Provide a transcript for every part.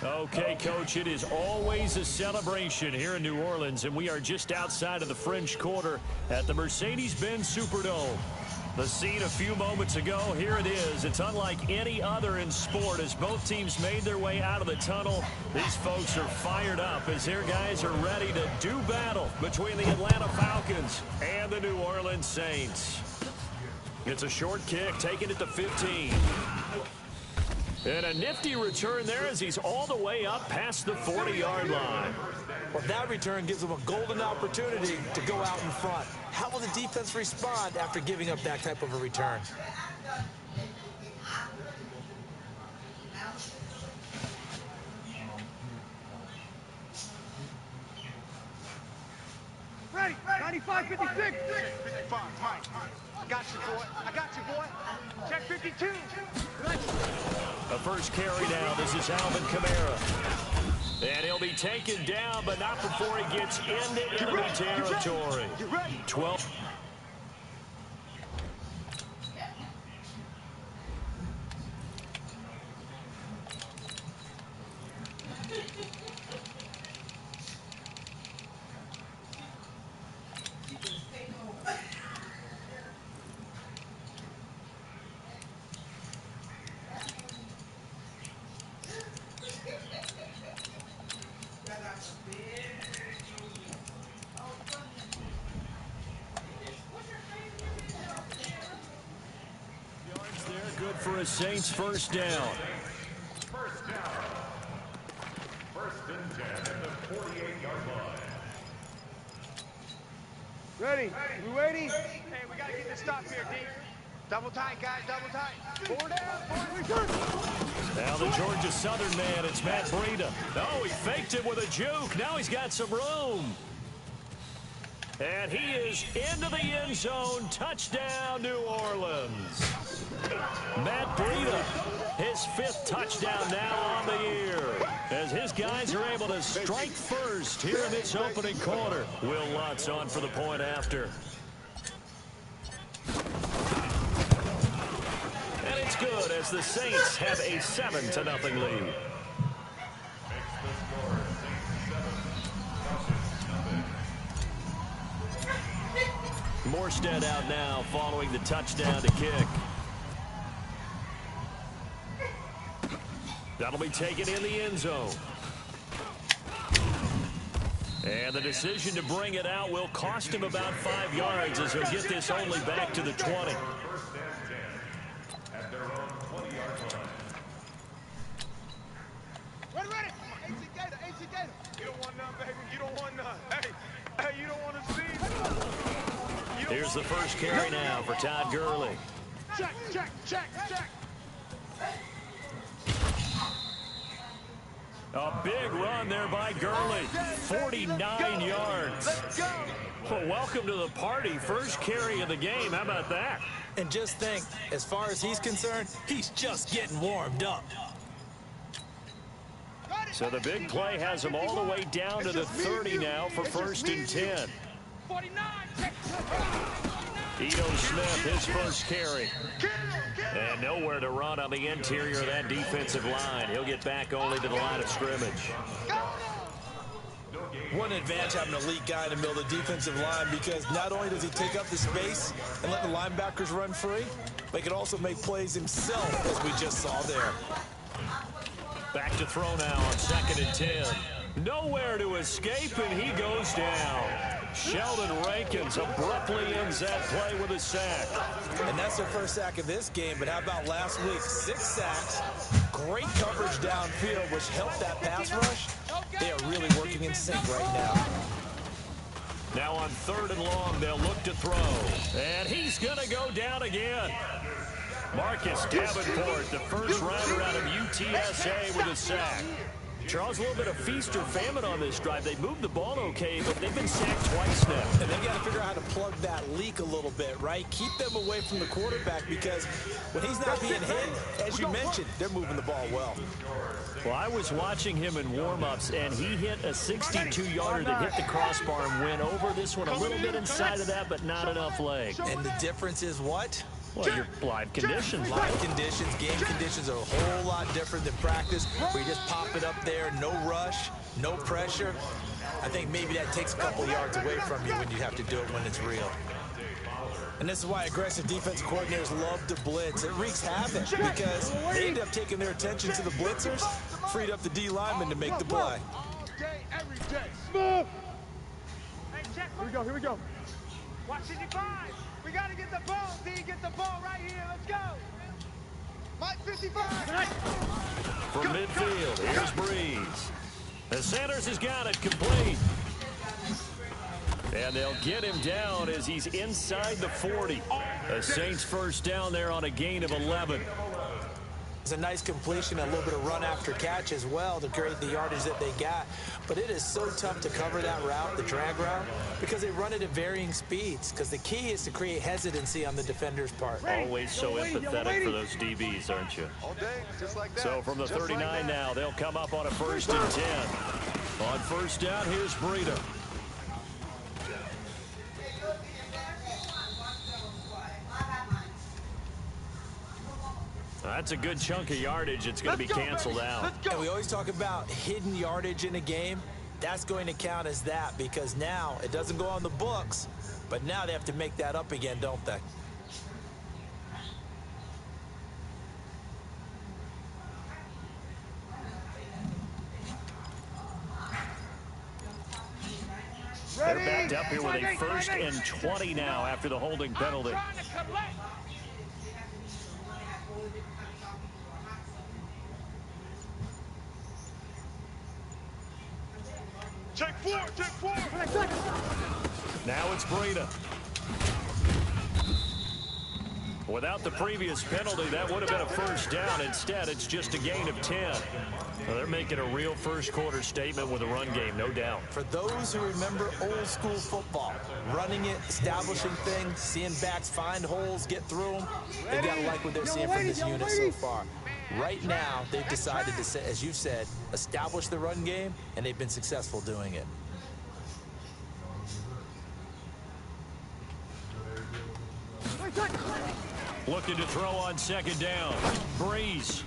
Okay, Coach, it is always a celebration here in New Orleans, and we are just outside of the French Quarter at the Mercedes-Benz Superdome. The scene a few moments ago, here it is. It's unlike any other in sport as both teams made their way out of the tunnel. These folks are fired up as their guys are ready to do battle between the Atlanta Falcons and the New Orleans Saints. It's a short kick, taking it to 15. And a nifty return there as he's all the way up past the 40-yard line. Well, that return gives them a golden opportunity to go out in front. How will the defense respond after giving up that type of a return? Ready, 95, 56. 55, Mike. I got you, boy. I got you, boy. Check 52. The first carry now. This is Alvin Kamara. And he'll be taken down, but not before he gets into enemy territory. 12. Good for a Saints first down. First down. First and 10 at the 48-yard line. Ready? We waiting? Hey, we got to get this stop here, D. Double tight, guys, double tight. 4 down, 4 Now the Georgia Southern man, it's Matt Breida. Oh, he faked it with a juke. Now he's got some room. And he is into the end zone. Touchdown, New Orleans. Matt Breida, his 5th touchdown now on the year. As his guys are able to strike first here in this opening quarter. Will Lutz on for the point after. And it's good as the Saints have a 7-0 lead. Morstead out now following the touchdown to kick. That'll be taken in the end zone. And the decision to bring it out will cost him about 5 yards as he'll get this only back to the 20. First and 10 at their own 20-yard line. Ready. AC Gator. You don't want none, baby. You don't want none. Hey, you don't want to see. Here's the first carry now for Todd Gurley. Check. A big run there by Gurley. 49 yards. Well, welcome to the party. First carry of the game. How about that? And just think, as far as he's concerned, he's just getting warmed up. So the big play has him all the way down to the 30 now for first and 10. 49. Ito Smith, his first carry. And nowhere to run on the interior of that defensive line. He'll get back only to the line of scrimmage. One advantage having an elite guy in the middle of the defensive line because not only does he take up the space and let the linebackers run free, but he can also make plays himself, as we just saw there. Back to throw now on 2nd and 10. Nowhere to escape, and he goes down. Sheldon Rankins abruptly ends that play with a sack. And that's their first sack of this game, but how about last week? 6 sacks, great coverage downfield, which helped that pass rush. They are really working in sync right now. Now on 3rd and long, they'll look to throw. And he's going to go down again. Marcus Davenport, the first rounder out of UTSA with a sack. Charles, a little bit of feast or famine on this drive. They moved the ball okay, but they've been sacked twice now. And they've got to figure out how to plug that leak a little bit, right? Keep them away from the quarterback because when he's not being hit, as you mentioned, they're moving the ball well. Well, I was watching him in warm-ups, and he hit a 62-yarder that hit the crossbar and went over. This one a little bit inside of that, but not enough leg. And the difference is what? Well, your live conditions. Live conditions, game conditions are a whole lot different than practice, where you just pop it up there, no rush, no pressure. I think maybe that takes a couple yards away from you when you have to do it when it's real. And this is why aggressive defensive coordinators love to blitz. It wreaks havoc because they end up taking their attention to the blitzers, freed up the D lineman to make the play. All day, every day. Smooth. Hey, check. Here we go, here we go. Watch 55. We got to get the ball, D. Get the ball right here. Let's go. Mike 55. From midfield, here's Breeze. The Sanders has got it complete. And they'll get him down as he's inside the 40. The Saints first down there on a gain of 11. It's a nice completion, a little bit of run after catch as well to create the yardage that they got. But it is so tough to cover that route, the drag route, because they run it at varying speeds. Because the key is to create hesitancy on the defender's part. Always so empathetic for those DBs, aren't you? All day, just like that. So from the Just 39 like now, they'll come up on a 1st and 10. On first down, here's Breida. That's a good chunk of yardage. It's going to be canceled out. And we always talk about hidden yardage in a game. That's going to count as that because now it doesn't go on the books, but now they have to make that up again, don't they? They're backed up here with a 1st and 20 now after the holding penalty. Check four, check four. Now it's Breida. Without the previous penalty, that would have been a 1st down. Instead, it's just a gain of 10. Well, they're making a real first quarter statement with a run game, no doubt. For those who remember old school football, running it, establishing things, seeing backs find holes, get through them, they've got to like what they're seeing from this unit so far. Right now, they've decided to, as you've said, establish the run game, and they've been successful doing it. Looking to throw on 2nd down. Breeze.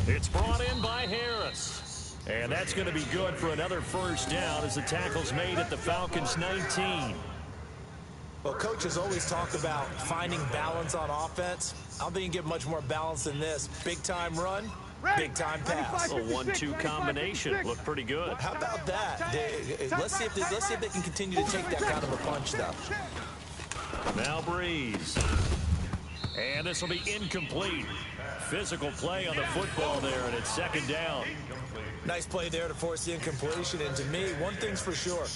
It's brought in by Harris. And that's going to be good for another 1st down as the tackle's made at the Falcons' 19. Well, coaches always talk about finding balance on offense. I don't think you can get much more balance than this. Big-time run, big-time pass. A 1-2 combination. Looked pretty good. How about that? Let's see if they can continue to take that kind of a punch, though. Now Breeze. And this will be incomplete. Physical play on the football there, and it's 2nd down. Nice play there to force the incompletion. And to me, one thing's for sure.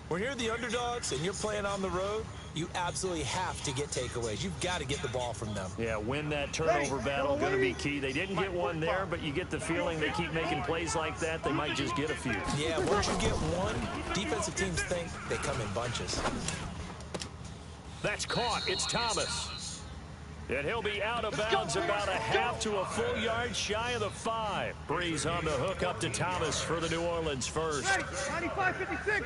When you're the underdogs and you're playing on the road, you absolutely have to get takeaways. You've got to get the ball from them. Yeah, win that turnover battle, going to be key. They didn't get one there, but you get the feeling they keep making plays like that, they might just get a few. Yeah, once you get one, defensive teams think they come in bunches. That's caught. It's Thomas. And he'll be out of bounds about a half to a full yard shy of the 5. Breeze on the hook up to Thomas for the New Orleans 1st. 95-56.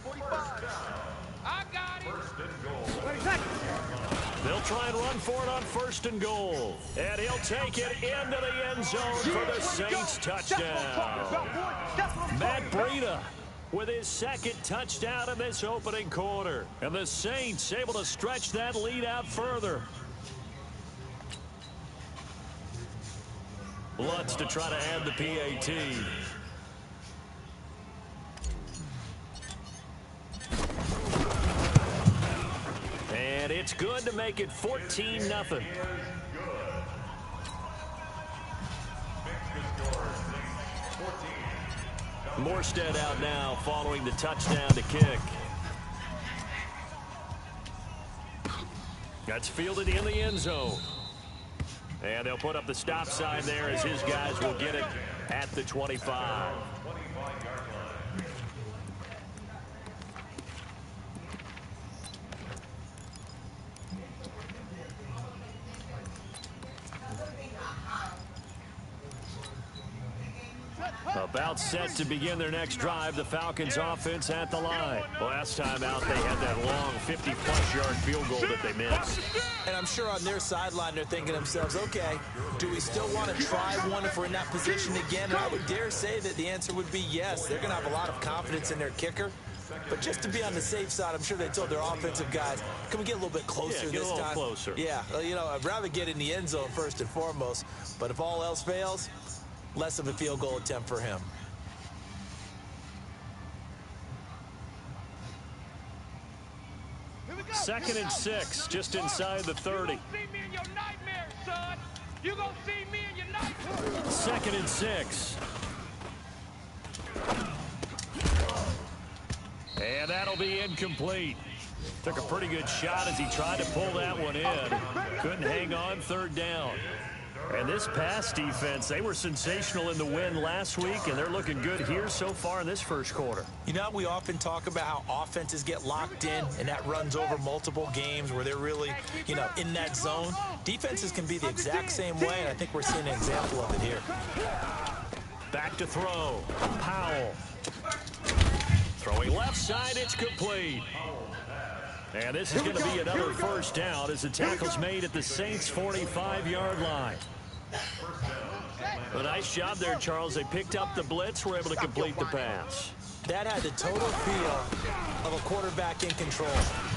45. I got it. They'll try and run for it on 1st and goal. And he'll take it into the end zone for the Saints touchdown. Matt Breida with his 2nd touchdown in this opening quarter. And the Saints able to stretch that lead out further. Lutz to try to add the PAT. And it's good to make it 14-0. Morstead out now following the touchdown to kick. That's fielded in the end zone. And they'll put up the stop sign there as his guys will get it at the 25. About set to begin their next drive, the Falcons offense at the line. Last time out, they had that long 50-plus yard field goal that they missed. And I'm sure on their sideline, they're thinking to themselves, okay, do we still want to try one if we're in that position again? And I would dare say that the answer would be yes. They're going to have a lot of confidence in their kicker. But just to be on the safe side, I'm sure they told their offensive guys, can we get a little bit closer this time? Get a little closer. Yeah, you know, I'd rather get in the end zone first and foremost. But if all else fails, less of a field goal attempt for him. Second and 6, just inside the 30. Second and 6. And that'll be incomplete. Took a pretty good shot as he tried to pull that one in. Couldn't hang on third down. And this pass defense, they were sensational in the win last week, and they're looking good here so far in this first quarter. You know, we often talk about how offenses get locked in, and that runs over multiple games where they're really, you know, in that zone. Defenses can be the exact same way, and I think we're seeing an example of it here. Back to throw. Powell. Throwing left side, it's complete. And this is going to be another first down as the tackle's made at the Saints' 45-yard line. A nice job there, Charles. They picked up the blitz, were able to complete the pass. That had the total feel of a quarterback in control.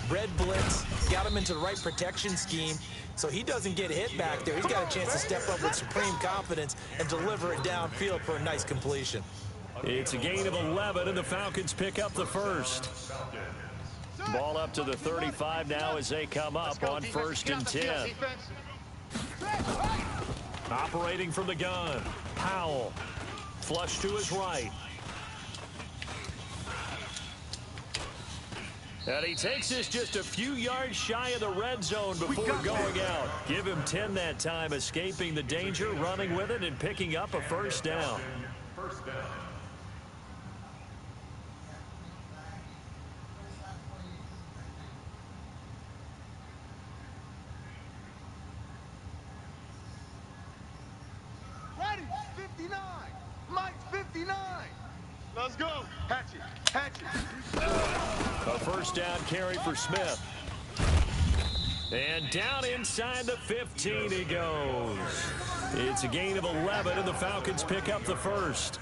Red blitz, got him into the right protection scheme, so he doesn't get hit back there. He's got a chance to step up with supreme confidence and deliver it downfield for a nice completion. It's a gain of 11, and the Falcons pick up the first. Ball up to the 35 now as they come up on first and 10. Operating from the gun. Powell. Flush to his right. And he takes this just a few yards shy of the red zone before going out. Give him 10 that time, escaping the danger, running with it, and picking up a first down. Let's go. Hatchet. Hatchet. A first down carry for Smith. And down inside the 15 he goes. It's a gain of 11, and the Falcons pick up the first.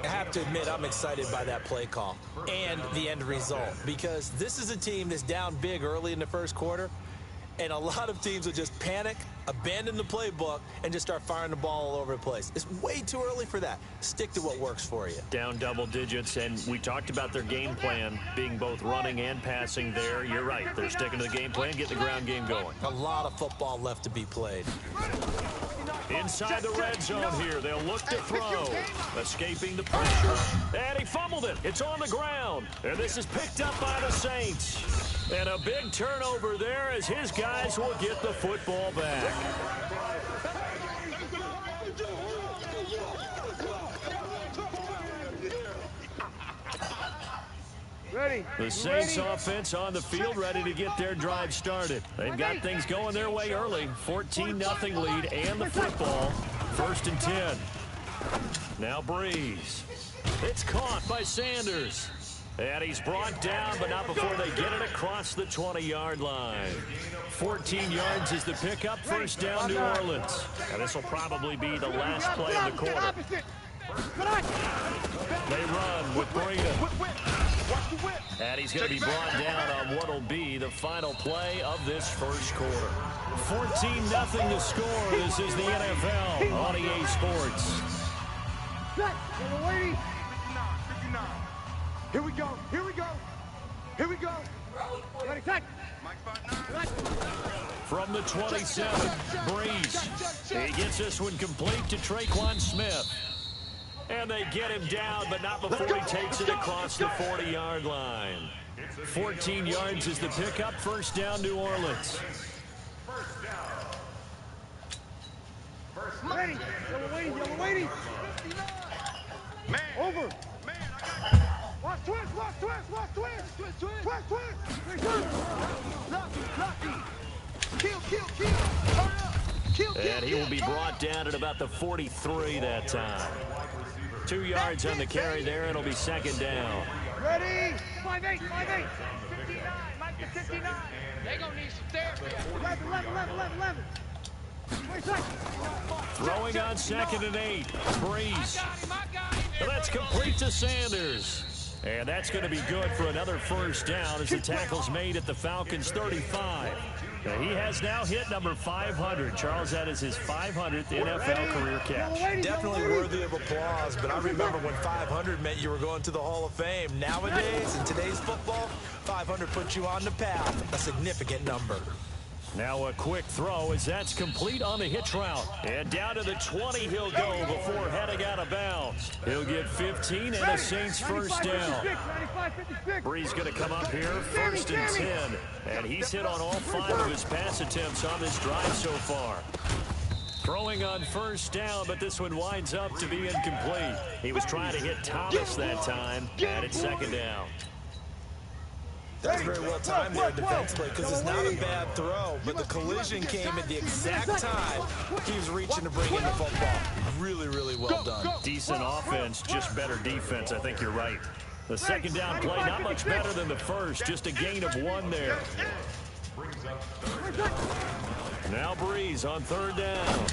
I have to admit, I'm excited by that play call and the end result, because this is a team that's down big early in the first quarter, and a lot of teams will just panic, abandon the playbook, and just start firing the ball all over the place. It's way too early for that. Stick to what works for you. Down double digits, and we talked about their game plan being both running and passing there. You're right. They're sticking to the game plan, getting the ground game going. A lot of football left to be played. Inside the red zone here. They'll look to throw. Escaping the pressure. And he fumbled it. It's on the ground. And this is picked up by the Saints. And a big turnover there as his guys will get the football back. Ready. The Saints offense on the field, ready to get their drive started. They've got things going their way early. 14-0 lead and the football. First and 10. Now Breeze. It's caught by Sanders. And he's brought down, but not before they get it across the 20-yard line. 14 yards is the pickup. First down, New Orleans. And this will probably be the last play of the quarter. They run with Breida. And he's going to be brought down on what will be the final play of this first quarter. 14-0 to score. This is the NFL on EA Sports. Here we go. Here we go. Here we go. Ready, set. From the 27, Breeze. He gets this one complete to Traquan Smith. And they get him down, but not before he takes it across the 40-yard line. 14 yards is the pickup. First down, New Orleans. Ready. Yellow waiting. Man. Over. Watch twist. Lucky. Kill. Hurry up. Kill. And he will be brought down at about the 43 that time. 2 yards on the carry there. It'll be second down. Ready? 5-8, 5-8. 59, Mike to 59. They gonna need some therapy. 11. 20 seconds. Throwing on 2nd and 8. Breeze. And that's complete to Sanders. And that's going to be good for another first down as the tackle's made at the Falcons' 35. Now he has now hit number 500. Charles, that is his 500th NFL career catch. Definitely worthy of applause, but I remember when 500 meant you were going to the Hall of Fame. Nowadays, in today's football, 500 puts you on the path, a significant number. Now a quick throw as that's complete on the hitch route. And down to the 20 he'll go before heading out of bounds. He'll get 15 and the Saints first down. Bree's going to come up here, 1st and 10. And he's hit on all 5 of his pass attempts on this drive so far. Throwing on 1st down, but this one winds up to be incomplete. He was trying to hit Thomas that time, and it's 2nd down. That's very well timed there defensively because it's not a bad throw, but the collision came at the exact time he was reaching to bring in the football. Really, really well done. Decent offense, just better defense. I think you're right. The 2nd down play, not much better than the first, just a gain of 1 there. Now Breeze on 3rd down.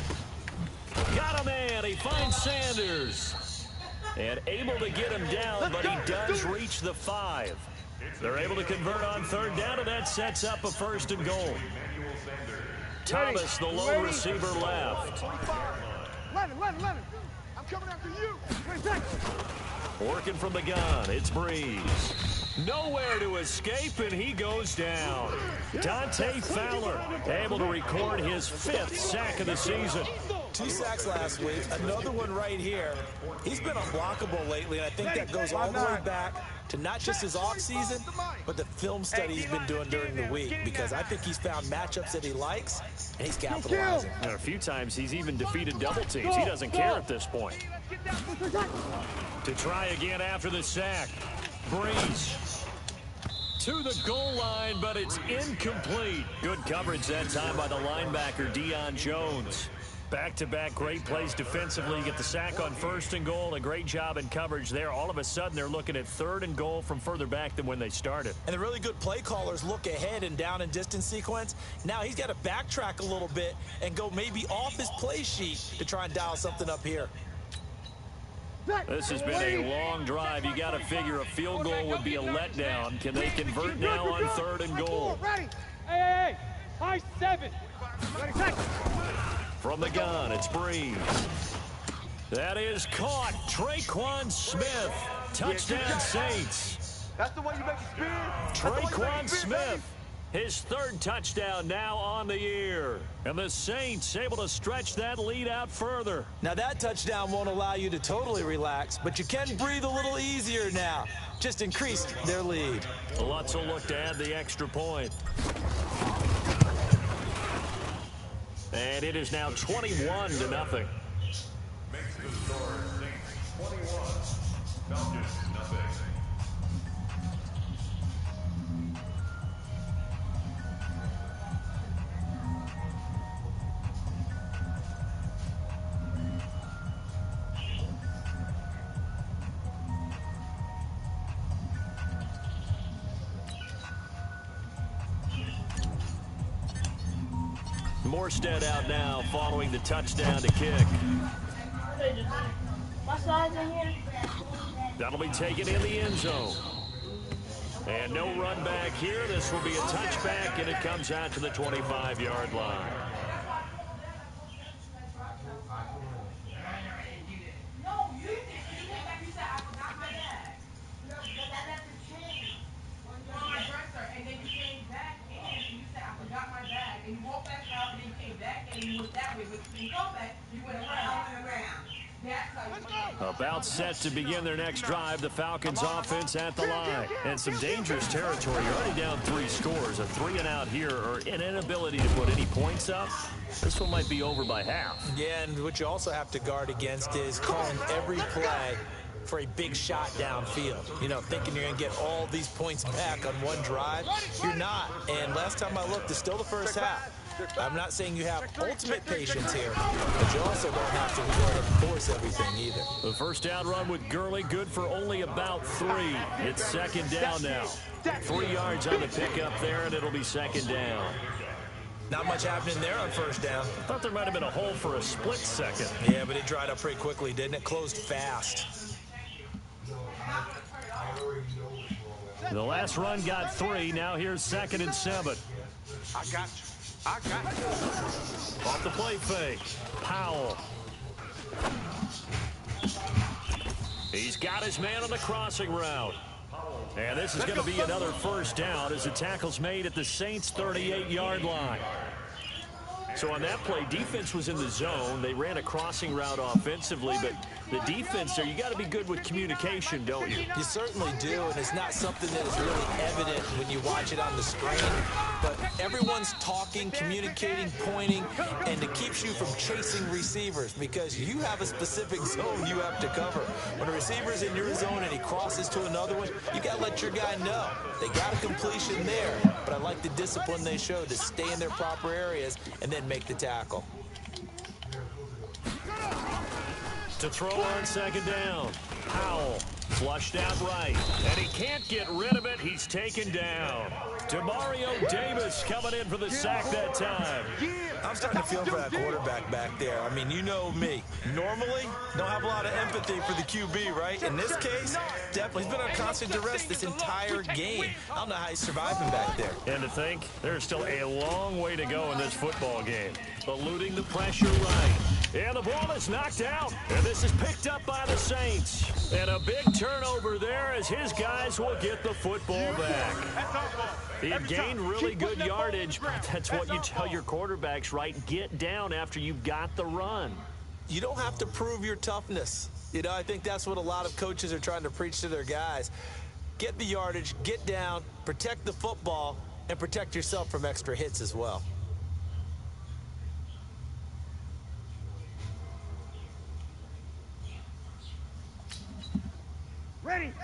Got a man, he finds Sanders. And able to get him down, but he does reach the 5. They're able to convert on 3rd down, and that sets up a 1st and goal. Thomas, the lone receiver, left. 11. I'm coming after you. 20 seconds. Working from the gun, it's Breeze. Nowhere to escape, and he goes down. Dante Fowler able to record his 5th sack of the season. 2 sacks last week, another one right here. He's been unblockable lately, and I think that goes all the way back to not just his offseason, but the film study he's been doing during the week, because I think he's found matchups that he likes, and he's capitalizing. And a few times he's even defeated double teams. He doesn't care at this point. To try again after the sack. Breeze to the goal line, but it's incomplete. Good coverage that time by the linebacker, Deion Jones. Back-to-back great plays defensively. You get the sack on 1st and goal. A great job in coverage there. All of a sudden, they're looking at 3rd and goal from further back than when they started. And the really good play callers look ahead and down and distance sequence. Now he's got to backtrack a little bit and go maybe off his play sheet to try and dial something up here. This has been a long drive. You got to figure a field goal would be a letdown. Can they convert now on 3rd and goal? Hey, high 7. 20 seconds. From the gun, it's Breeze. That is caught. Traquan Smith. Touchdown Saints. That's the way you make it spin. Traquan Smith. His 3rd touchdown now on the year. And the Saints able to stretch that lead out further. Now that touchdown won't allow you to totally relax, but you can breathe a little easier now. Just increased their lead. Lutz will look to add the extra point. And it is now 21-0. Makes the score Saints 21, Falcons nothing. Morstead out now following the touchdown to kick. My size in here. That'll be taken in the end zone. And no run back here. This will be a touchback, and it comes out to the 25-yard line. About set to begin their next drive, the Falcons offense at the line. And some dangerous territory. You're already down 3 scores. A 3-and-out here, or an inability to put any points up. This one might be over by half. Yeah, and what you also have to guard against is calling every play for a big shot downfield. You know, thinking you're going to get all these points back on one drive. You're not. And last time I looked, it's still the first half. I'm not saying you have ultimate patience here, but you also don't have to go ahead and force everything either. The first down run with Gurley, good for only about 3. It's second down now. 3 yards on the pickup there, and it'll be second down. Not much happening there on first down. I thought there might have been a hole for a split second. Yeah, but it dried up pretty quickly, didn't it? Closed fast. The last run got 3. Now here's 2nd and 7. I got you. I got you. Off the play fake. Powell. He's got his man on the crossing route. And this is going to be another first down as the tackle's made at the Saints' 38-yard line. So on that play, defense was in the zone. They ran a crossing route offensively, but the defense there, you got to be good with communication, don't you? You certainly do, and it's not something that is really evident when you watch it on the screen. But everyone's talking, communicating, pointing, and it keeps you from chasing receivers because you have a specific zone you have to cover. When a receiver's in your zone and he crosses to another one, you got to let your guy know. They got a completion there, but I like the discipline they showed to stay in their proper areas and then make the tackle. To throw on second down. Powell flushed out right, and he can't get rid of it. He's taken down. Demario Davis coming in for the sack that time. I'm starting to feel for that quarterback back there. I mean, you know me. Normally, don't have a lot of empathy for the QB, right? In this case, definitely. He's been on constant duress this entire game. I don't know how he's surviving back there. And to think, there's still a long way to go in this football game. Eluding the pressure right. And the ball is knocked out. And this is picked up by the Saints. And a big turnover there as his guys will get the football back. He gained really good yardage, but that's what you tell your quarterbacks, right? Get down after you've got the run. You don't have to prove your toughness. You know, I think that's what a lot of coaches are trying to preach to their guys. Get the yardage, get down, protect the football, and protect yourself from extra hits as well.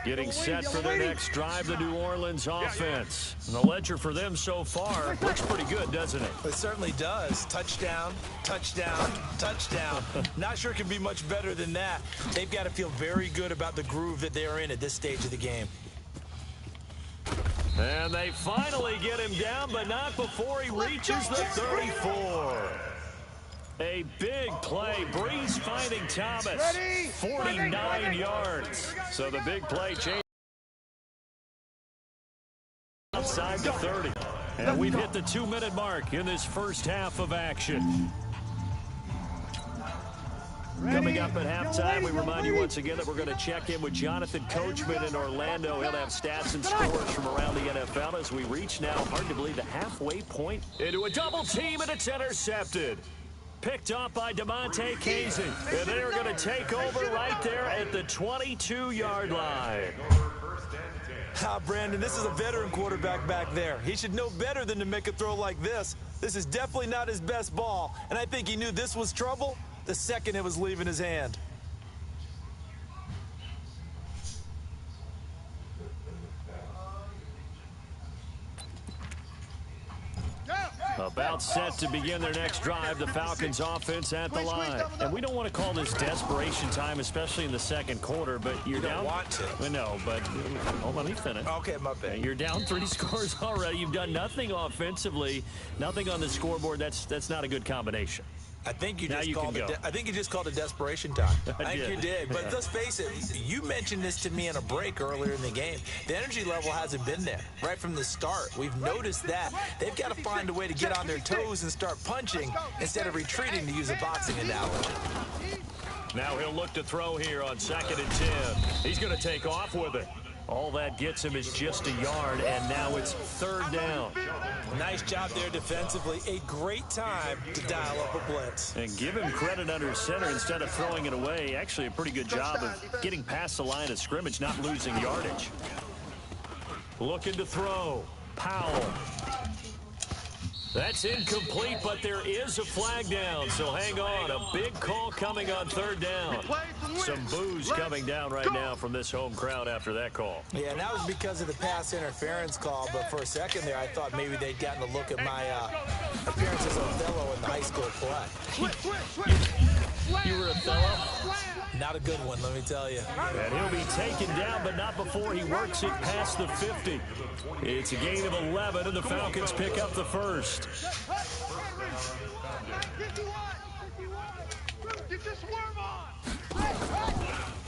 Getting set for their next drive, the New Orleans offense. And the ledger for them so far looks pretty good, doesn't it? It certainly does. Touchdown, touchdown, touchdown. Not sure it can be much better than that. They've got to feel very good about the groove that they are in at this stage of the game. And they finally get him down, but not before he reaches the 34. A big play. Breeze finding Thomas. 49 yards. So the big play change outside the 30. And we've hit the 2-minute mark in this first half of action. Coming up at halftime, we remind you once again that we're going to check in with Jonathan Coachman in Orlando. He'll have stats and scores from around the NFL as we reach now, hard to believe, the halfway point into a double team, and it's intercepted. Picked up by DeMonte Kazin. And they're going to take over right there at the 22-yard line. Brandon, this is a veteran quarterback back there. He should know better than to make a throw like this. This is definitely not his best ball. And I think he knew this was trouble the second it was leaving his hand. About set to begin their next drive, the Falcons offense at the line. And we don't want to call this desperation time, especially in the second quarter, but you're down. You don't want to. No, but let me finish. Okay, my bad. You're down 3 scores already. You've done nothing offensively, nothing on the scoreboard. That's not a good combination. I think you now just you called can it. go. I think you just called it desperation time. I think you did. But Yeah. let's face it. You mentioned this to me in a break earlier in the game. The energy level hasn't been there right from the start. We've noticed that. They've got to find a way to get on their toes and start punching instead of retreating, to use a boxing analogy. Now he'll look to throw here on 2nd and 10. He's going to take off with it. All that gets him is just a yard, and now it's 3rd down. Nice job there defensively. A great time to dial up a blitz. And give him credit under center instead of throwing it away. Actually, a pretty good job of getting past the line of scrimmage, not losing yardage. Looking to throw. Powell. That's incomplete, but there is a flag down, so hang on. A big call coming on third down. Some boos coming down right now from this home crowd after that call. Yeah, and that was because of the pass interference call, but for a second there, I thought maybe they'd gotten a look at my appearance as Othello in the high school play. You were Othello? Not a good one, let me tell you. And he'll be taken down, but not before he works it past the 50. It's a gain of 11, and the Falcons pick up the first.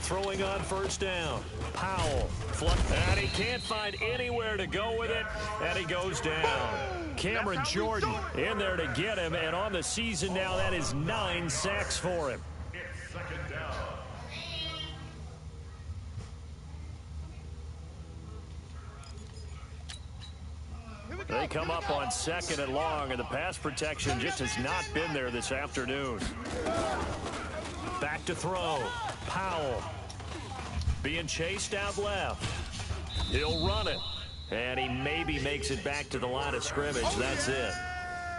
Throwing on first down. Powell. And he can't find anywhere to go with it, and he goes down. Cameron Jordan in there to get him, and on the season now, that is 9 sacks for him. It's second down. They come up on second and long, and the pass protection just has not been there this afternoon. Back to throw. Powell being chased out left. He'll run it, and he maybe makes it back to the line of scrimmage. That's it.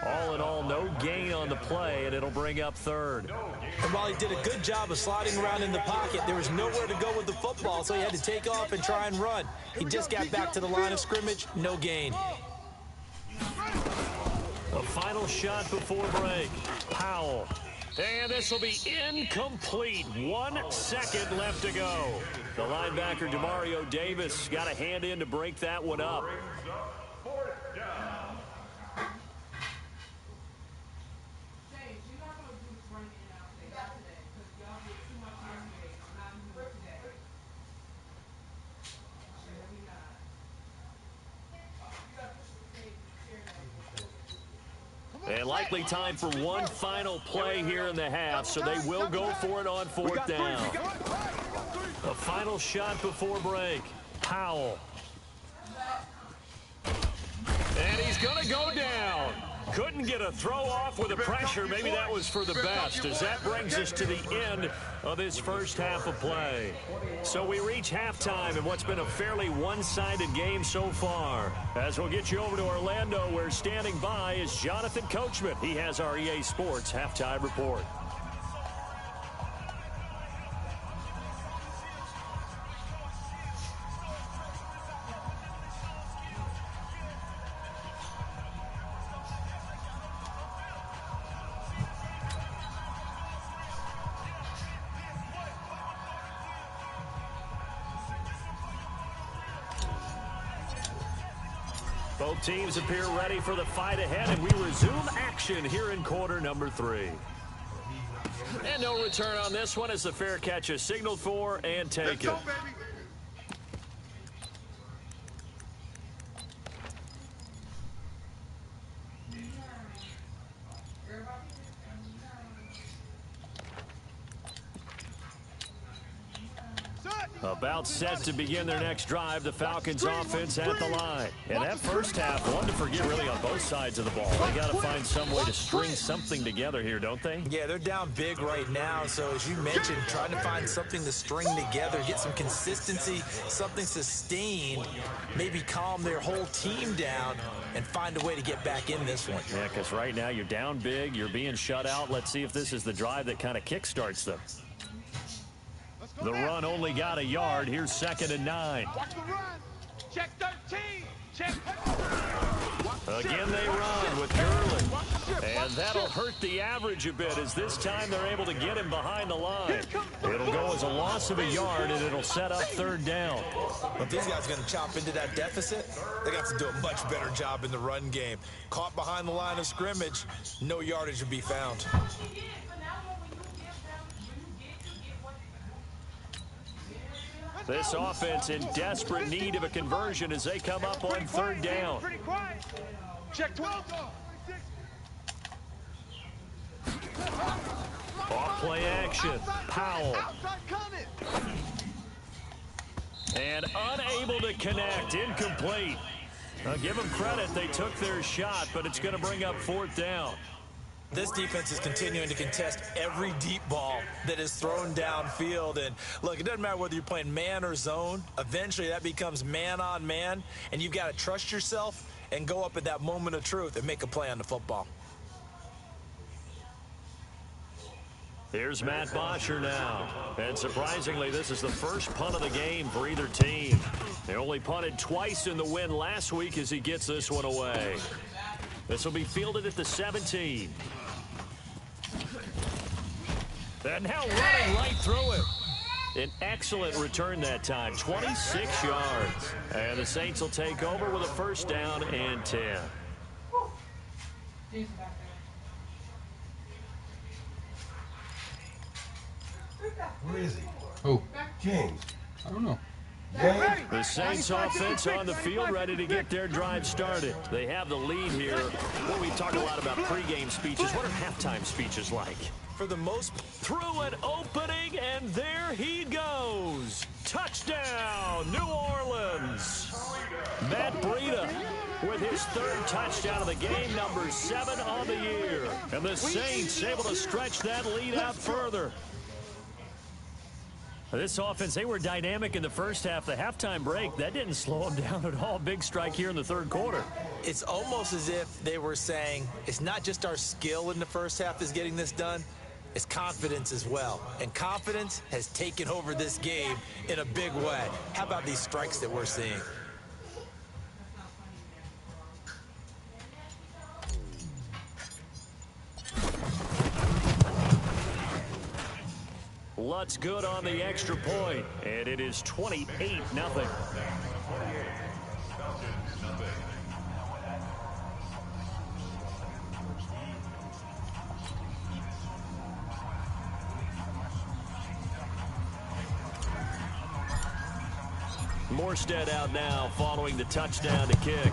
All in all, no gain on the play, and it'll bring up third. And while he did a good job of sliding around in the pocket, there was nowhere to go with the football, so he had to take off and try and run. He just got back to the line of scrimmage, no gain. A final shot before break. Powell. And this will be incomplete. 1 second left to go. The linebacker, Demario Davis, got a hand in to break that one up. Fourth down. And likely time for one final play here in the half, so they will go for it on fourth down. A final shot before break. Powell. And he's going to go down. Couldn't get a throw off with the pressure. Maybe that was for the best, as that brings us to the end of this first half of play. So we reach halftime in what's been a fairly one-sided game so far. As we'll get you over to Orlando, where standing by is Jonathan Coachman. He has our EA Sports halftime report. Both teams appear ready for the fight ahead, and we resume action here in quarter number 3. And no return on this one as the fair catch is signaled for and taken. About set to begin their next drive, the Falcons offense at the line. And that first half, one to forget really on both sides of the ball. They got to find some way to string something together here, don't they? Yeah, they're down big right now, so as you mentioned, trying to find something to string together, get some consistency, something sustained, maybe calm their whole team down and find a way to get back in this one. Yeah, because right now you're down big, you're being shut out. Let's see if this is the drive that kind of kickstarts them. The run only got a yard. Here's 2nd and 9. Watch the run. Check 13. Check. Again, they run with Gurley. And that'll hurt the average a bit, as this time they're able to get him behind the line. It'll go as a loss of a yard, and it'll set up 3rd down. If these guys are going to chop into that deficit, they got to do a much better job in the run game. Caught behind the line of scrimmage, no yardage would be found. This offense in desperate need of a conversion as they come up on 3rd down. Check 12. Off play action. Powell. And unable to connect. Incomplete. Now give them credit. They took their shot, but it's going to bring up 4th down. This defense is continuing to contest every deep ball that is thrown downfield. And look, it doesn't matter whether you're playing man or zone. Eventually that becomes man on man, and you've got to trust yourself and go up at that moment of truth and make a play on the football. Here's Matt Bosher now. And surprisingly, this is the first punt of the game for either team. They only punted twice in the win last week as he gets this one away. This will be fielded at the 17. And now running right through it. An excellent return that time, 26 yards. And the Saints will take over with a first down and 10. Where is he? Who? James. I don't know. James? The Saints offense on the field ready to get their drive started. They have the lead here. Well, we talk a lot about pregame speeches. What are halftime speeches like? For the most, Through an opening, and there he goes. Touchdown, New Orleans. Matt Breida with his third touchdown of the game, number 7 on the year. And the Saints able to stretch that lead out further. This offense, they were dynamic in the first half. The halftime break, that didn't slow them down at all. Big strike here in the third quarter. it's almost as if they were saying, it's not just our skill in the first half that's getting this done, it's confidence as well. And confidence has taken over this game in a big way. How about these strikes that we're seeing? Lutz good on the extra point, and it is 28-0. Morstead out now following the touchdown to kick.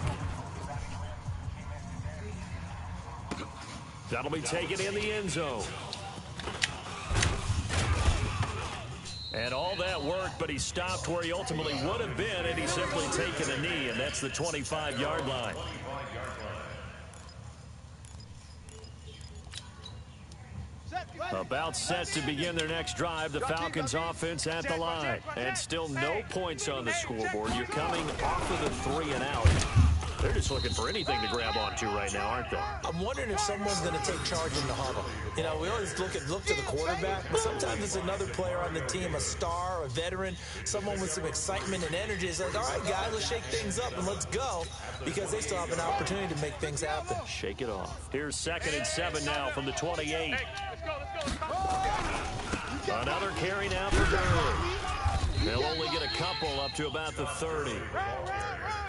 That'll be taken in the end zone. And all that worked, but he stopped where he ultimately would have been, and he's simply taken a knee, and that's the 25-yard line. About set to begin their next drive, the Falcons offense at the line. And still no points on the scoreboard. You're coming off of the 3 and out. They're just looking for anything to grab onto right now, aren't they? I'm wondering if someone's going to take charge in the huddle. You know, we always look to the quarterback, but sometimes it's another player on the team, a star, a veteran, someone with some excitement and energy. It's like, all right, guys, let's shake things up and let's go, because they still have an opportunity to make things happen. Shake it off. Here's 2nd and 7 now from the 28. Another carry now for Ballerz. They'll only get a couple up to about the 30.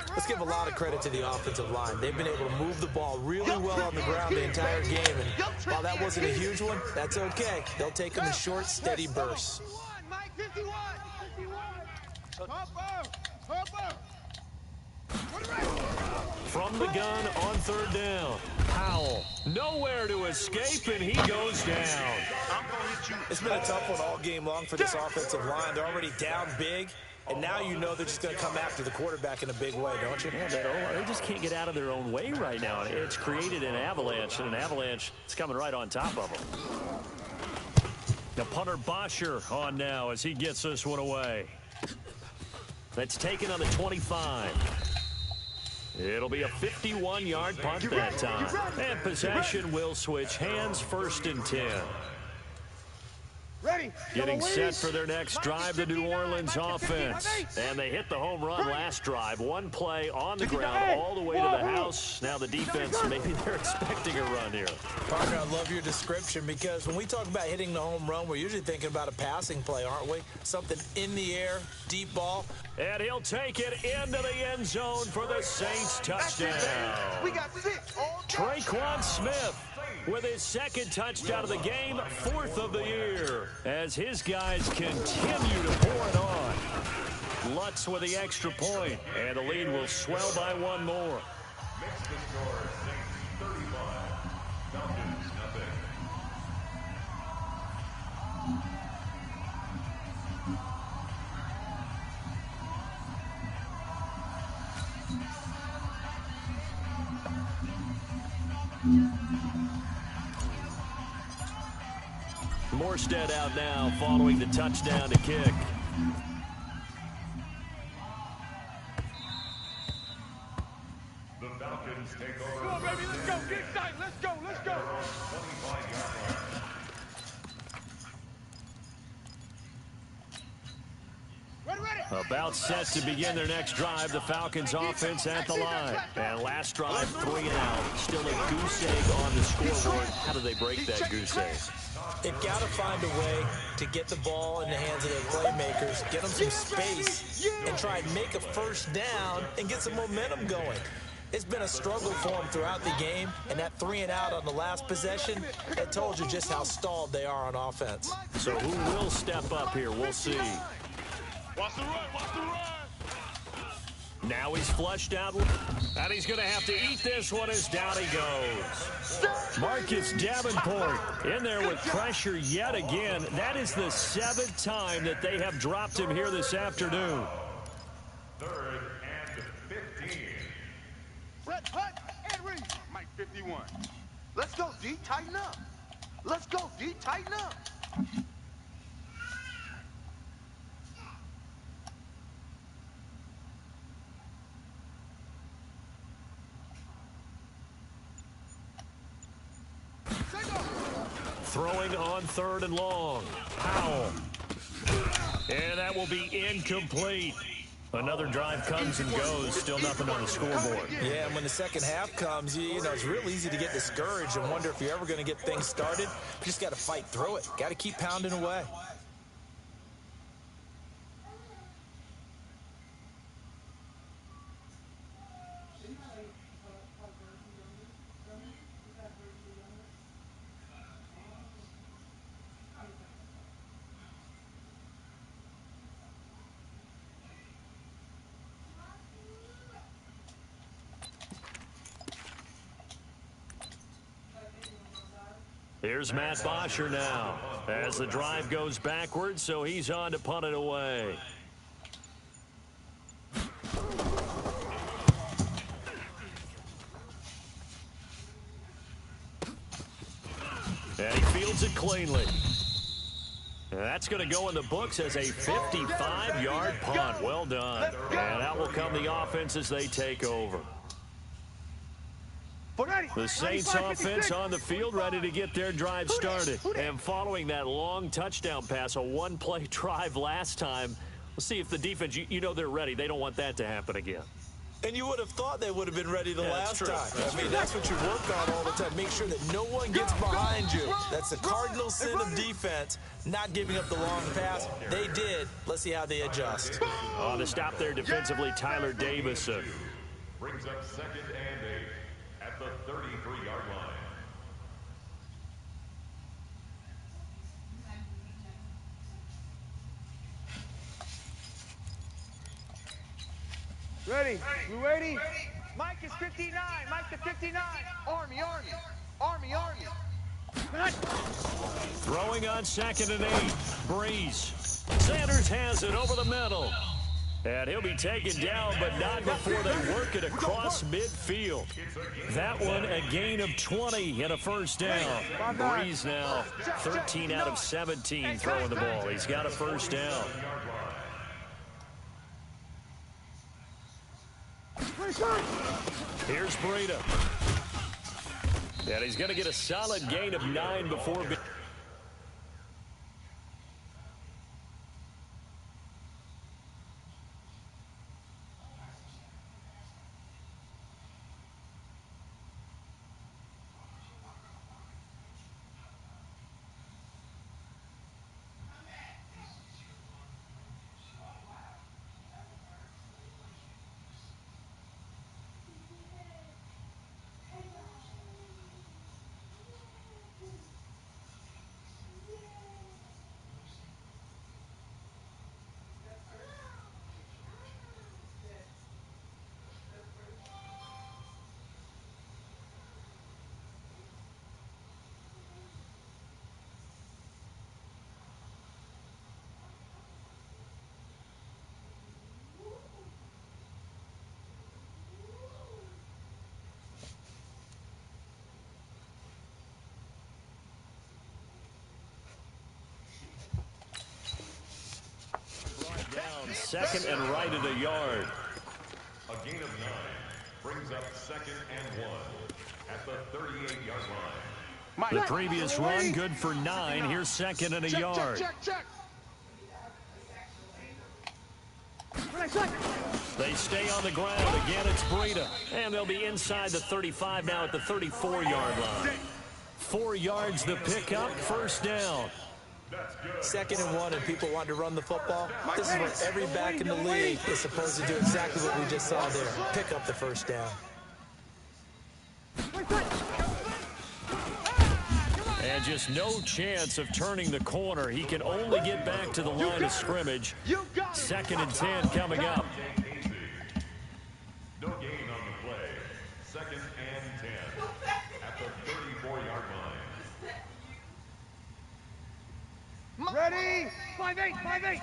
Let's give a lot of credit to the offensive line. They've been able to move the ball really well on the ground the entire game, and while that wasn't a huge one, that's okay. They'll take them in short, steady bursts. From the gun on 3rd down. Powell, nowhere to escape, and he goes down. It's been a tough one all game long for this offensive line. They're already down big, and now you know they're just going to come after the quarterback in a big way, don't you? Yeah, they just can't get out of their own way right now. It's created an avalanche, and an avalanche is coming right on top of them. The punter Bosher on now as he gets this one away. That's taken on the 25. It'll be a 51-yard punt that time. And possession will switch hands, 1st and 10. Ready. Getting set for their next drive, the New Orleans offense. And they hit the home run last drive. One play on the ground all the way to the house. Now the defense, maybe they're expecting a run here. Parker, I love your description, because when we talk about hitting the home run, we're usually thinking about a passing play, aren't we? Something in the air, deep ball. And he'll take it into the end zone for the Saints touchdown. We got 6. Traquan Smith with his 2nd touchdown of the game, 4th of the year, as his guys continue to pour it on. Lutz with the extra point, and the lead will swell by one more. Makes the score Saints 35, Falcons nothing. Morstead out now following the touchdown to kick. The Falcons take Come over. on, baby, let's go. Get excited. Let's go. Let's go. 25-yard line. Ready. About set to begin their next drive, the Falcons offense at the line. And last drive, 3 and out. Still a goose egg on the scoreboard. How do they break that goose egg? They've got to find a way to get the ball in the hands of their playmakers, get them some space, and try and make a first down and get some momentum going. It's been a struggle for them throughout the game, and that 3 and out on the last possession, that told you just how stalled they are on offense. So who will step up here? We'll see. Watch the run. Watch the run. Now he's flushed out, and he's going to have to eat this one as down he goes. Marcus Davenport in there with pressure yet again. That is the 7th time that they have dropped him here this afternoon. 3rd and 15. Brett Hutt and Reed. Mike 51. Let's go, D. Tighten up. Let's go, D. Tighten up. Throwing on 3rd and long. Powell. And that will be incomplete. Another drive comes and goes. Still nothing on the scoreboard. Yeah, and when the second half comes, you know, it's real easy to get discouraged and wonder if you're ever going to get things started. You just got to fight through it. Got to keep pounding away. Here's Matt Bosher now as the drive goes backwards, so he's on to punt it away. And he fields it cleanly. And that's going to go in the books as a 55-yard punt. Well done. And out will come the offense as they take over. The Saints offense on the field, ready to get their drive started. And following that long touchdown pass, a one-play drive last time, we'll see if the defense, you know they're ready. They don't want that to happen again. And you would have thought they would have been ready the last time. I mean, that's what you work on all the time. Make sure that no one gets behind you. That's the cardinal sin of defense, not giving up the long pass. They did. Let's see how they adjust. To stop there defensively, Tyler Davison. Brings up 2nd and 8 at the 33-yard line. Ready. You ready? Mike is 59. Mike to 59. Army. Throwing on 2nd and 8. Breeze. Sanders has it over the middle. And he'll be taken down, but not before they work it across midfield. That one, a gain of 20 and a first down. Breeze now 13 out of 17 throwing the ball. He's got a first down. Here's Breida. And he's going to get a solid gain of 9 before... Down 2nd and right at a yard. A gain of 9. brings up 2nd and 1 at the 38-yard line. The previous run good for 9. Here's 2nd and a yard. Check. They stay on the ground. Again, it's Breida. And they'll be inside the 35 now at the 34-yard line. 4 yards the pickup, first down. 2nd and 1, and people want to run the football. This is what every back in the league is supposed to do, exactly what we just saw there. Pick up the first down. And just no chance of turning the corner. He can only get back to the line of scrimmage. 2nd and 10 coming up. No gain on the play. 2nd and 10 at the 34-yard line. Ready? 5-8.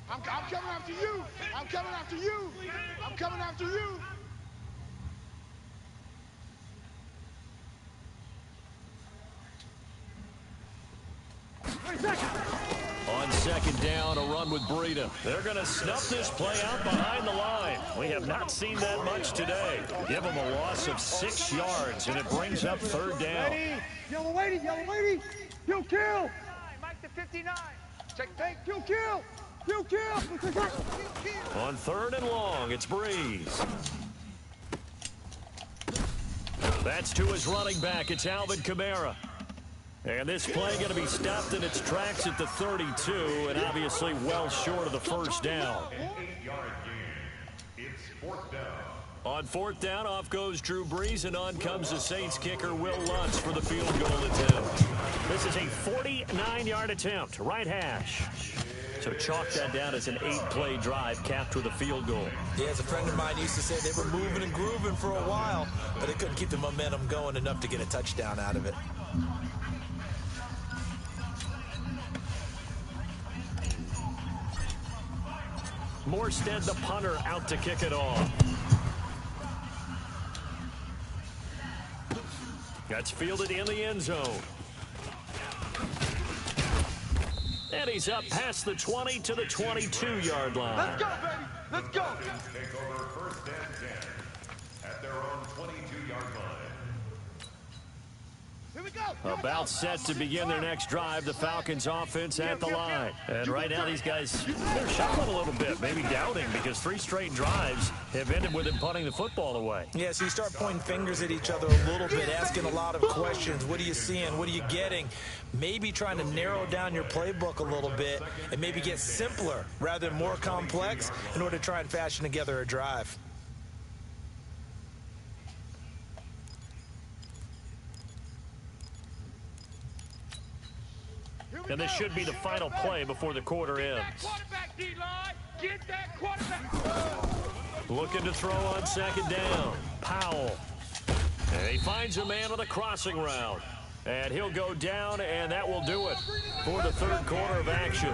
I'm coming after you. I'm coming after you. On 2nd down, a run with Breida. They're going to snuff this play out behind the line. We have not seen that much today. Give them a loss of 6 yards, and it brings up 3rd down. Ready? Yellow lady. You kill. Mike to 59. Check. You kill. On 3rd and long, it's Breeze. That's to his running back. It's Alvin Kamara. And this play going to be stopped in its tracks at the 32, and obviously well short of the first down. An 8-yard gain. It's 4th down. On 4th down, off goes Drew Brees, and on comes the Saints kicker, Will Lutz, for the field goal attempt. This is a 49-yard attempt, right hash. So chalk that down as an 8-play drive capped with a field goal. Yeah, as a friend of mine used to say, they were moving and grooving for a while, but they couldn't keep the momentum going enough to get a touchdown out of it. Morstead, the punter, out to kick it off. That's fielded in the end zone. And he's up past the 20 to the 22-yard line. Let's go, baby. Let's go. Take over 1st and 10 at their own 22-yard line. Here we go. About set to begin their next drive, the Falcons offense at the line. And right now these guys, they're shuffling a little bit, maybe doubting, because 3 straight drives have ended with them punting the football away. Yeah, so you start pointing fingers at each other a little bit, asking a lot of questions. What are you seeing? What are you getting? Maybe trying to narrow down your playbook a little bit and maybe get simpler rather than more complex in order to try and fashion together a drive. And this should be the final play before the quarter ends. Get that quarterback. Looking to throw on 2nd down. Powell. And he finds a man on the crossing route. And he'll go down, and that will do it for the 3rd quarter of action.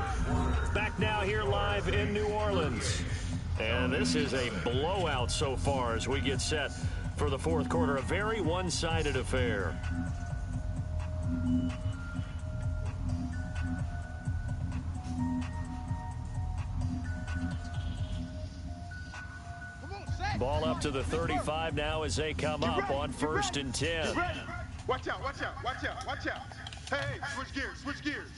Back now here live in New Orleans. And this is a blowout so far as we get set for the 4th quarter. A very one-sided affair. Ball up to the 35 now as they come up on 1st and 10. Watch out. Hey, switch gears.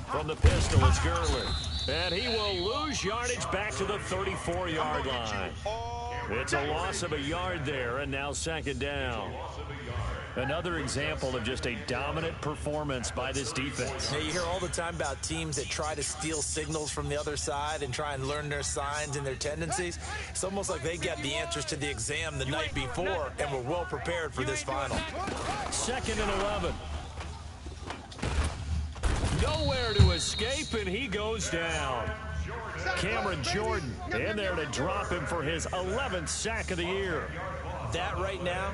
From the pistol, it's Gurley. And he will lose yardage back to the 34-yard line. It's a loss of a yard there, and now 2nd down. Another example of just a dominant performance by this defense. Now, you hear all the time about teams that try to steal signals from the other side and try and learn their signs and their tendencies. It's almost like they got the answers to the exam the night before and were well prepared for this final. 2nd and 11. Nowhere to escape, and he goes down. Cameron Jordan in there to drop him for his 11th sack of the year. That right now,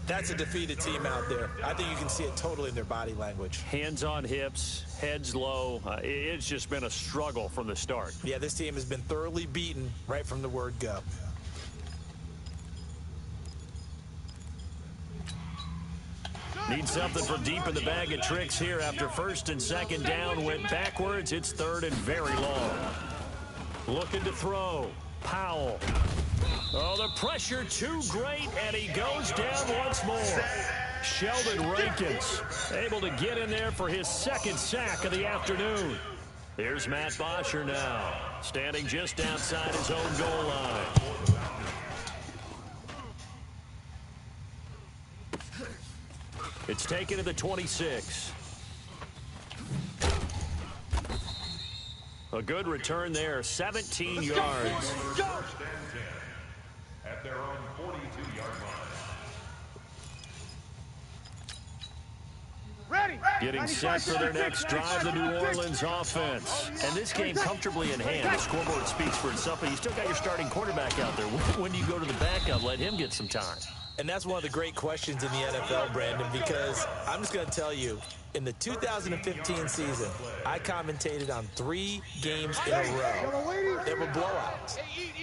that's a defeated team out there. I think you can see it totally in their body language. Hands on hips, heads low. It's just been a struggle from the start. Yeah, this team has been thoroughly beaten right from the word go. Need something from deep in the bag of tricks here after 1st and 2nd down went backwards. It's 3rd and very long. Looking to throw. Powell. Oh, the pressure too great, and he goes down once more. Sheldon Rankins able to get in there for his second sack of the afternoon. Here's Matt Bosher now, standing just outside his own goal line. It's taken to the 26. A good return there, 17 yards. At their own 42-yard line. Ready. Getting set for their next drive, the New Orleans offense. And this game comfortably in hand. The scoreboard speaks for itself, but you still got your starting quarterback out there. When do you go to the backup? Let him get some time. And that's one of the great questions in the NFL, Brandon, because I'm just going to tell you, in the 2015 season, I commentated on 3 games in a row. There were blowouts.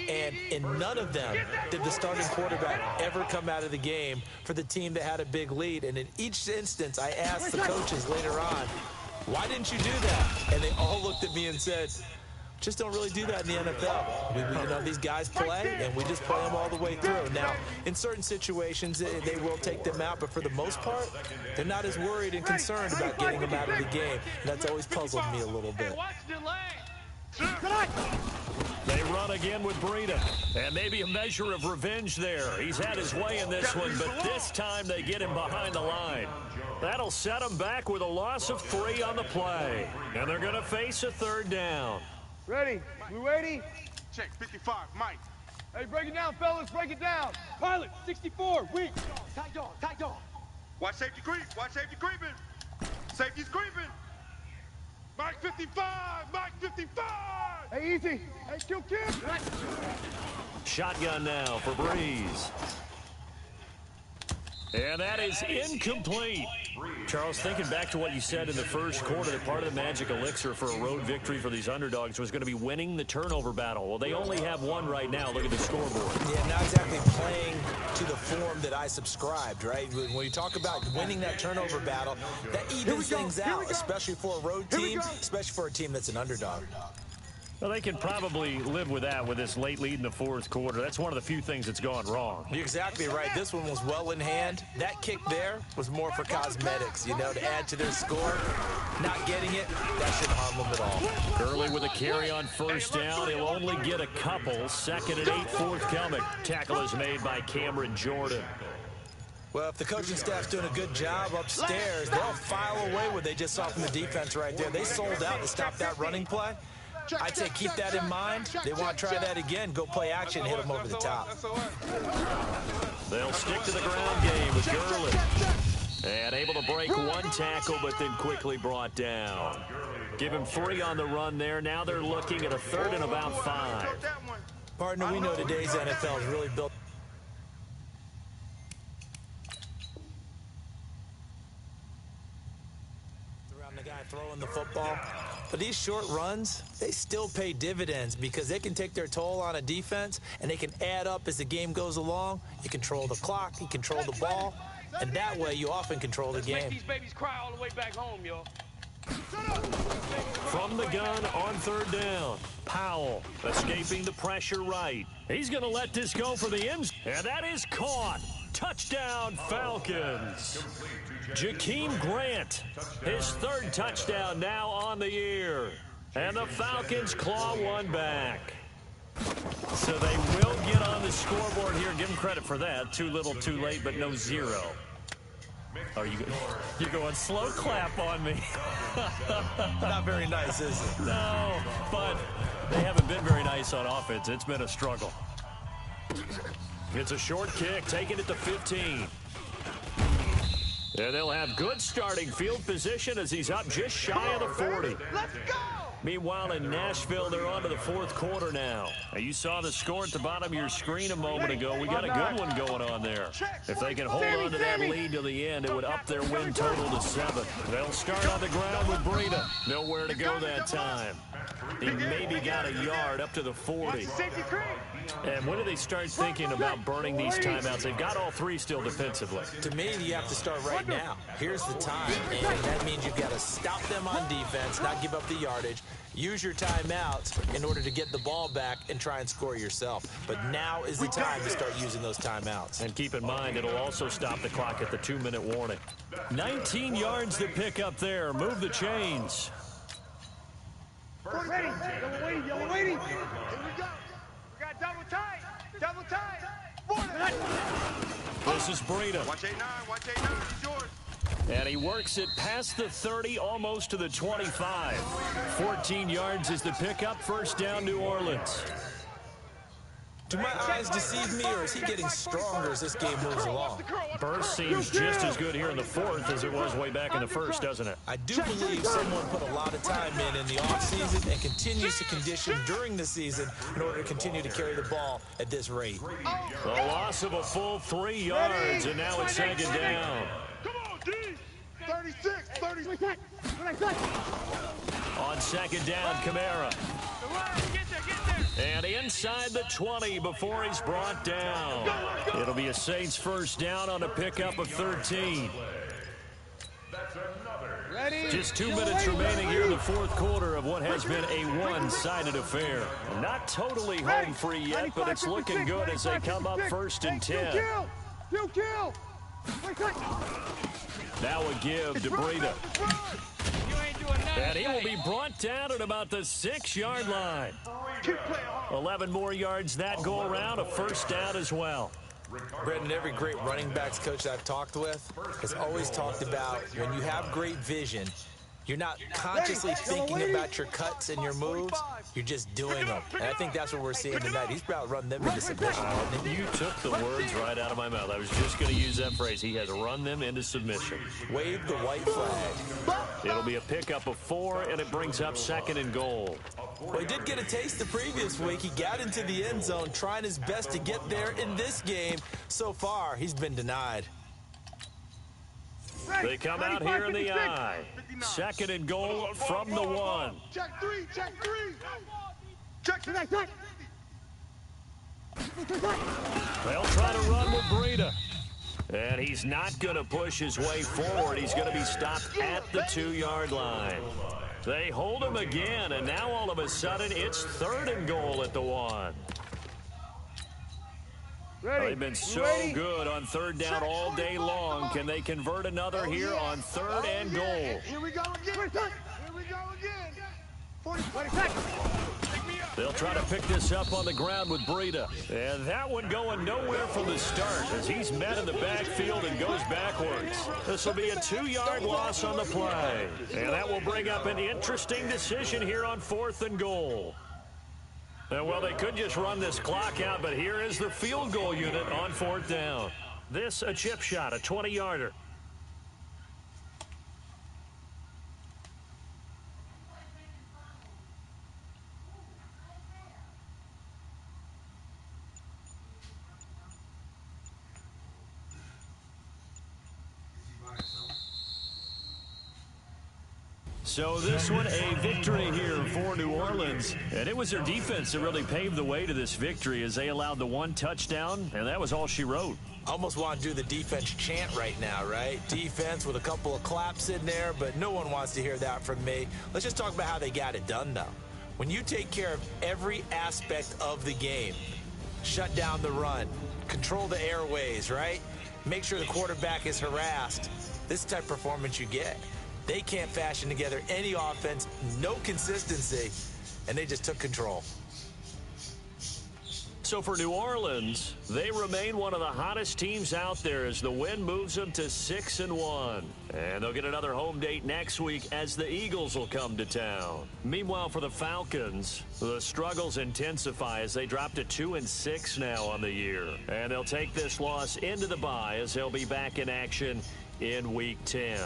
And in none of them did the starting quarterback ever come out of the game for the team that had a big lead. And in each instance, I asked the coaches later on, why didn't you do that? And they all looked at me and said, just don't really do that in the NFL. You know, these guys play, and we just play them all the way through. Now, in certain situations, they will take them out, but for the most part, they're not as worried and concerned about getting them out of the game. And that's always puzzled me a little bit. They run again with Breida, and maybe a measure of revenge there. He's had his way in this one, but this time they get him behind the line. That'll set him back with a loss of 3 on the play, and they're going to face a 3rd down. Ready? We ready? Check 55, Mike. Hey, break it down, fellas. Break it down. Pilot, 64, weak. Tight dog, tight dog. Watch safety creep. Watch safety creeping. Safety's creeping. Mike 55, Mike 55. Hey, easy. Hey, kill kid. Shotgun now for Breeze. And that is incomplete. Charles, thinking back to what you said in the first quarter, that part of the magic elixir for a road victory for these underdogs was going to be winning the turnover battle. Well, they only have one right now. Look at the scoreboard. Yeah, not exactly playing to the form that I subscribed, right? When you talk about winning that turnover battle, that evens things out, especially for a road team, especially for a team that's an underdog. Well, they can probably live with that with this late lead in the 4th quarter. That's one of the few things that's gone wrong. You're exactly right. This one was well in hand. That kick there was more for cosmetics, you know, to add to their score. Not getting it, that shouldn't harm them at all. Gurley with a carry on 1st down. He'll only get a couple. 2nd and 8 forthcoming. Tackle is made by Cameron Jordan. Well, if the coaching staff's doing a good job upstairs, they'll file away what they just saw from the defense right there. They sold out to stop that running play. I'd say keep that in mind. They want to try that again. Go play action, hit them over the top. They'll stick to the ground game with Gurley. And able to break one tackle, but then quickly brought down. Give him 3 on the run there. Now they're looking at a 3rd and about 5. Partner, we know today's NFL is really built around the guy throwing the football. But these short runs, they still pay dividends because they can take their toll on a defense, and they can add up as the game goes along. You control the clock, you control the ball, and that way you often control the game. Make these babies cry all the way back home, y'all. From the gun on 3rd down, Powell escaping the pressure right. He's going to let this go for the ends, and that is caught. Touchdown, Falcons. Jakeem Grant, his 3rd touchdown now on the year. And the Falcons claw one back. So they will get on the scoreboard here. Give them credit for that. Too little, too late, but no 0. Are you're going slow clap on me. Not very nice, is it? No, but they haven't been very nice on offense. It's been a struggle. It's a short kick, taking it to 15. And they'll have good starting field position as he's up just shy of the 40. Let's go! Meanwhile, in Nashville, they're on to the 4th quarter now. You saw the score at the bottom of your screen a moment ago. We got a good one going on there. If they can hold on to that lead to the end, it would up their win total to 7. They'll start on the ground with Breida. Nowhere to go that time. He maybe got a yard up to the 40. And when do they start thinking about burning these timeouts? They've got all 3 still defensively. To me, you have to start right right now. Here's the time, and that means you've got to stop them on defense, not give up the yardage, use your timeouts in order to get the ball back and try and score yourself. But now is the time to start using those timeouts. And keep in mind, it'll also stop the clock at the 2-minute warning. 19 yards to pick up there. Move the chains. Ready. Yellow waiting. Here we go. We got double tight. Double tight. This is Breida. Watch 8-9. Watch 8-9. It's yours. And he works it past the 30, almost to the 25. 14 yards is the pickup. First down, New Orleans. Do my eyes deceive me, or is he getting stronger as this game moves along? Burst seems just as good here in the fourth as it was way back in the first, doesn't it? I do believe someone put a lot of time in the offseason and continues to condition during the season in order to continue to carry the ball at this rate. The loss of a full 3 yards, and now it's second down. Come on, D. 36. On second down, Kamara. And inside the 20 before he's brought down. It'll be a Saints first down on a pickup of 13. Just 2 minutes remaining here in the fourth quarter of what has been a one-sided affair. Not totally home free yet, but it's looking good as they come up first and 10. Now a give to Breida. And he will be brought down at about the 6-yard line. 11 more yards that go around, a first down as well. Brendan, every great running backs coach I've talked with has always talked about when you have great vision, you're not consciously thinking about your cuts and your moves. You're just doing them. And I think that's what we're seeing tonight. He's about to run them into submission. You took the words right out of my mouth. I was just going to use that phrase. He has run them into submission. Wave the white flag. It'll be a pickup of 4, and it brings up second and goal. Well, he did get a taste the previous week. He got into the end zone, trying his best to get there in this game. So far, he's been denied. They come out here in the eye. Second and goal from the 1. Check 3. Check 3. They'll try to run with Breida. And he's not going to push his way forward. He's going to be stopped at the 2-yard line. They hold him again, and now all of a sudden it's third and goal at the 1. They've been so good on third down all day long. Can they convert another here on third and goal? Here we go again. They'll try to pick this up on the ground with Breida. And that one going nowhere from the start as he's met in the backfield and goes backwards. This will be a 2-yard loss on the play. And that will bring up an interesting decision here on fourth and goal. And well, they could just run this clock out, but here is the field goal unit on fourth down. This a chip shot, a 20-yarder. So this one, a victory here for New Orleans. And it was their defense that really paved the way to this victory as they allowed the 1 touchdown, and that was all she wrote. Almost want to do the defense chant right now, right? Defense with a couple of claps in there, but no one wants to hear that from me. Let's just talk about how they got it done, though. When you take care of every aspect of the game, shut down the run, control the airways, right? Make sure the quarterback is harassed. This is the type of performance you get. They can't fashion together any offense, no consistency, and they just took control. So for New Orleans, they remain one of the hottest teams out there as the win moves them to 6-1. And they'll get another home date next week as the Eagles will come to town. Meanwhile, for the Falcons, the struggles intensify as they drop to 2-6 now on the year. And they'll take this loss into the bye as they'll be back in action in Week 10.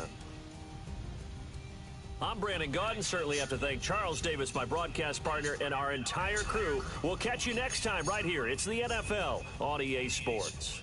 I'm Brandon Gaudin. Certainly have to thank Charles Davis, my broadcast partner, and our entire crew. We'll catch you next time right here. It's the NFL on EA Sports.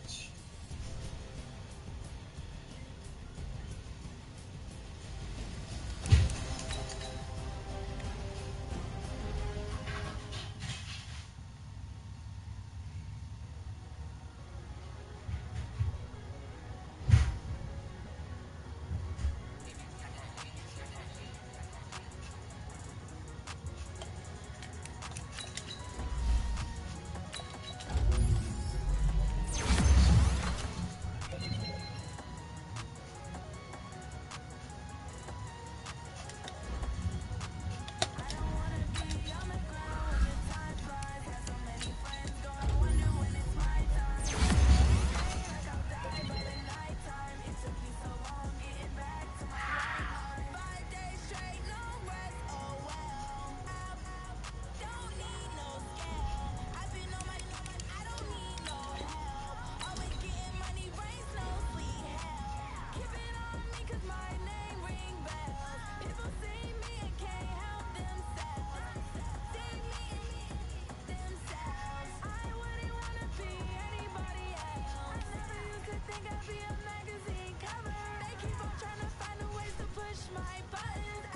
push my buttons.